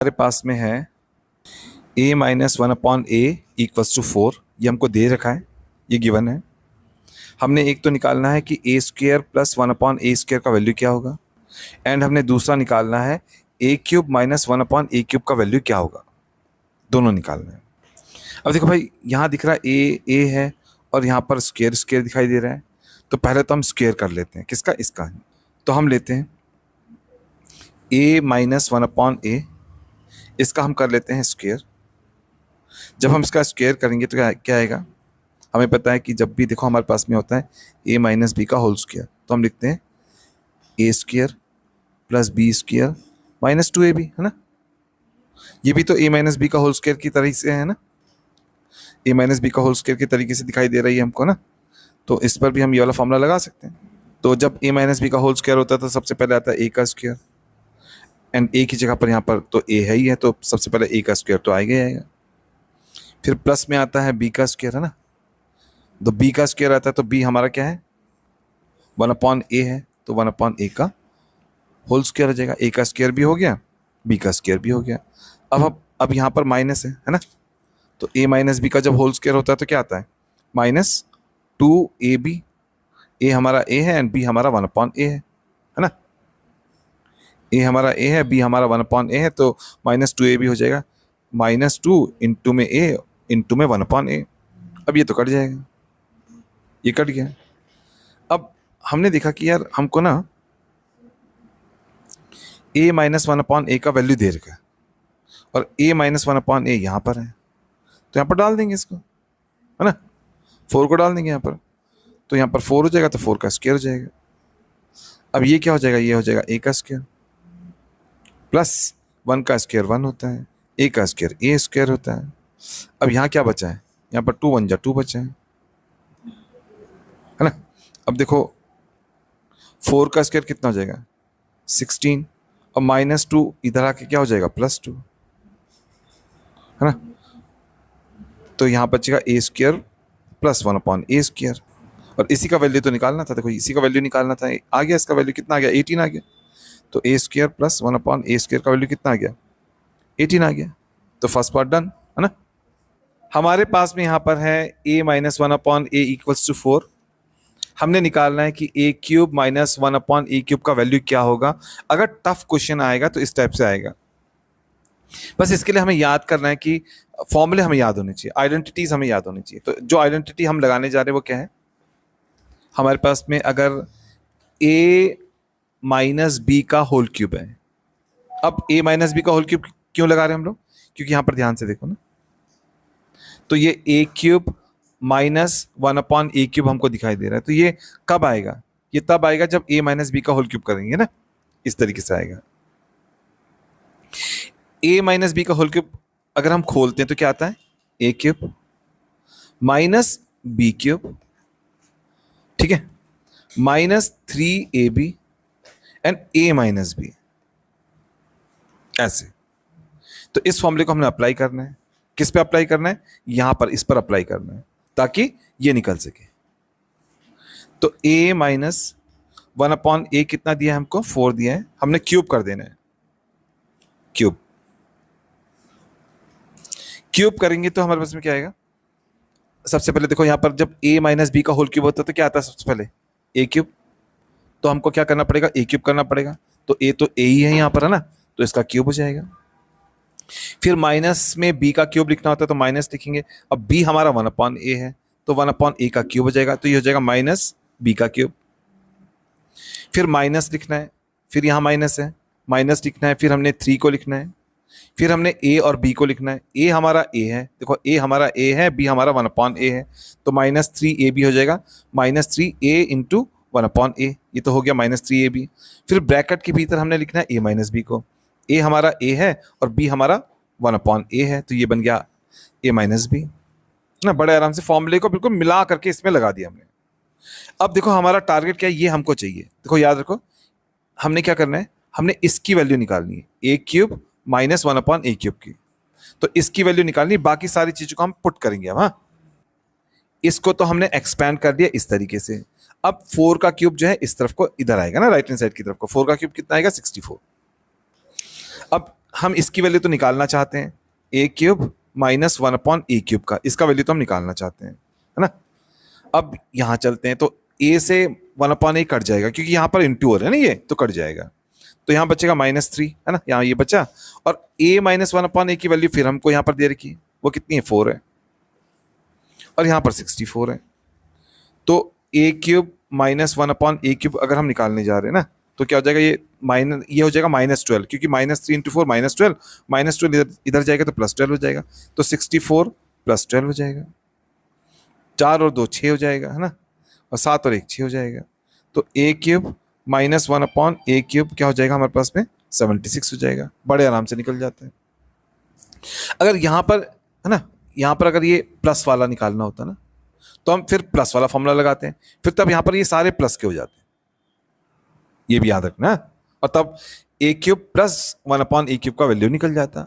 हमारे पास में है a minus one upon a equals to 4। ये हमको दे रखा है, ये गिवन है। हमने एक तो निकालना है कि ए स्क्वेयर प्लस वन अपॉन ए स्क्वेयर का वैल्यू क्या होगा, एंड हमने दूसरा निकालना है ए cube minus one upon a cube का वैल्यू क्या होगा। दोनों निकालना है। अब देखो भाई, यहाँ दिख रहा है ए है और यहाँ पर स्क्वेयर स्क्वेयर दिखाई दे रहा है, तो पहले तो हम स्क्वेयर कर लेते हैं। किसका? इसका। तो हम लेते हैं ए माइनस वन अपॉन ए, इसका हम कर लेते हैं स्क्वेयर। जब हम इसका स्क्वेयर करेंगे तो क्या आएगा? हमें पता है कि जब भी देखो हमारे पास में होता है ए माइनस बी का होल स्क्वेयर, तो हम लिखते हैं a square plus b square minus two a b, है ना। ये भी तो ए माइनस बी का होल स्क्वेयर की तरह से है ना, ए माइनस बी का होल स्क्वेयर के तरीके से दिखाई दे रही है हमको ना। तो इस पर भी हम ये वाला फॉर्मूला लगा सकते हैं। तो जब ए माइनस बी का होल स्क्वायर होता है तो सबसे पहले आता है ए का स्क्वायर, एंड ए की जगह पर यहाँ पर तो ए है ही है, तो सबसे पहले ए का स्क्वायर तो आएगा ही आएगा। फिर प्लस में आता है बी का स्क्वायर, है ना। तो बी का स्क्वायर आता है तो बी हमारा क्या है? वन अपॉन ए है, तो वन अपॉन ए का होल स्क्वायर हो जाएगा। ए का स्क्वायर भी हो गया, बी का स्क्वायर भी हो गया। अब यहाँ पर माइनस है ना। तो ए माइनस बी का जब होल स्क्वायर होता है तो क्या आता है? Minus two a b. A हमारा ए है एंड बी हमारा वन अपॉन ए है ना। ए हमारा ए है, बी हमारा वन अपॉन ए है, तो माइनस टू ए बी हो जाएगा। माइनस टू इंटू में ए इंटू में वन अपॉन ए। अब ये तो कट जाएगा, ये कट गया। अब हमने देखा कि यार हमको ना ए माइनस वन अपॉन ए का वैल्यू दे रखा है, और ए माइनस वन अपॉन ए यहाँ पर है, तो यहाँ पर डाल देंगे इसको, है ना। 4 को डाल देंगे यहाँ पर, तो यहाँ पर 4 हो जाएगा, तो 4 का स्क्वायर हो जाएगा। अब ये क्या हो जाएगा? ये हो जाएगा ए का स्क्वायर प्लस 1 का स्क्वायर 1 होता है, ए का स्क्वायर ए स्क्वायर होता है। अब यहाँ क्या बचा है? यहाँ पर 2 1 जा 2 बचा है ना। अब देखो 4 का स्क्वायर कितना हो जाएगा? 16, और माइनस 2 इधर आके क्या हो जाएगा? प्लस 2, है ना। तो यहाँ बचेगा ए स्क्वायर प्लस वन अपॉन ए स्क्वायर, और इसी का वैल्यू तो निकालना था। देखो इसी का वैल्यू निकालना था, आ गया। इसका वैल्यू कितना आ गया? 18 आ गया। तो ए स्क्वायर प्लस वन अपॉन ए स्क्वायर का वैल्यू कितना आ गया? 18 आ गया। तो फर्स्ट पार्ट डन, है ना। हमारे पास में यहाँ पर है a minus one upon a equals to 4। हमने निकालना है कि a cube minus one upon a cube का वैल्यू क्या होगा। अगर टफ क्वेश्चन आएगा तो इस टाइप से आएगा। बस इसके लिए हमें याद करना है कि फॉर्मूले हमें याद होने चाहिए, आइडेंटिटीज हमें याद होनी चाहिए। तो जो आइडेंटिटी हम लगाने जा रहे हैं वो क्या है? हमारे पास में अगर a माइनस बी का होल क्यूब है, अब a माइनस बी का होल क्यूब क्यों लगा रहे हैं हम लोग? क्योंकि यहां पर ध्यान से देखो ना, तो ये a cube minus one upon a cube हमको दिखाई दे रहा है। तो ये कब आएगा? ये तब आएगा जब a माइनस बी का होल क्यूब करेंगे ना, इस तरीके से आएगा। a माइनस बी का होल क्यूब अगर हम खोलते हैं तो क्या आता है? a cube minus b cube, ठीक है, minus 3ab and a minus b, ऐसे। तो इस फॉर्मूले को हमने अप्लाई करना है। किस पे अप्लाई करना है? यहां पर, इस पर अप्लाई करना है, ताकि ये निकल सके। तो a माइनस वन अपॉन ए कितना दिया है हमको? 4 दिया है। हमने क्यूब कर देना है, क्यूब। क्यूब करेंगे तो हमारे पास में क्या आएगा? सबसे पहले देखो, यहां पर जब a माइनस बी का होल क्यूब होता है तो क्या आता है? सबसे पहले a क्यूब। तो हमको क्या करना पड़ेगा? a क्यूब करना पड़ेगा। तो a तो a ही है यहां पर, है ना, तो इसका क्यूब हो जाएगा। फिर माइनस में b का क्यूब लिखना होता है तो माइनस लिखेंगे। अब b हमारा वन अपॉन ए है, तो वन अपॉन ए का क्यूब हो जाएगा, तो ये हो जाएगा माइनस b का क्यूब। फिर माइनस लिखना है, फिर यहाँ माइनस है, माइनस लिखना है, फिर हमने 3 को लिखना है, फिर हमने a और b को लिखना है। a हमारा a है, देखो a हमारा a है, b हमारा वन अपॉन ए है, तो माइनस 3ab हो जाएगा। Minus 3a into one upon a, ये तो हो गया माइनस 3ab। फिर ब्रैकेट के भीतर हमने लिखना है a माइनस बी को। a हमारा a है और b हमारा वन अपॉन ए है, तो ये बन गया a माइनस बी ना। बड़े आराम से फॉर्मूले को बिल्कुल मिला करके इसमें लगा दिया हमने। अब देखो हमारा टारगेट क्या है, ये हमको चाहिए। देखो याद रखो, हमने क्या करना है? हमने इसकी वैल्यू निकालनी है, ए cube minus one upon a cube की। तो इसकी वैल्यू निकालनी, बाकी सारी चीजों को हम पुट करेंगे अब। हाँ, इसको तो हमने एक्सपैंड कर दिया इस तरीके से। अब 4 का क्यूब जो है इस तरफ को इधर आएगा ना, राइट हैंड साइड की तरफ को। 4 का क्यूब कितना आएगा? 64। अब हम इसकी वैल्यू तो निकालना चाहते हैं, ए क्यूब माइनस 1/a³ का, इसका वैल्यू तो हम निकालना चाहते हैं, है ना। अब यहां चलते हैं, तो ए से 1/a कट जाएगा, क्योंकि यहां पर इंटू हो रहा है ना, ये तो कट जाएगा। तो यहां बचेगा -3, है ना, यहां ये बचा। और a माइनस 1/a की वैल्यू फिर हमको यहां पर दे रखी है, वो कितनी है, 4 है। और यहां पर 64 है। तो a³ माइनस 1/a³ अगर हम निकालने जा रहे हैं ना, तो क्या हो जाएगा, ये हो जाएगा -12, क्योंकि -3 × 4 -12, -12 इधर जाएगा तो +12 हो जाएगा। तो 64 + 12 हो जाएगा, 4 और 2 6 हो जाएगा, है ना, और 7 और 1 6 हो जाएगा। तो a³ माइनस 1/a³ क्या हो जाएगा हमारे पास में, 76 हो जाएगा। बड़े आराम से निकल जाता है। अगर यहां पर, है ना, यहां पर अगर ये प्लस वाला निकालना होता ना, तो हम फिर प्लस वाला फॉर्मूला लगाते हैं, फिर तब यहां पर ये सारे प्लस के हो जाते हैं, ये भी याद रखना। और तब a³ + 1/a³ का वैल्यू निकल जाता।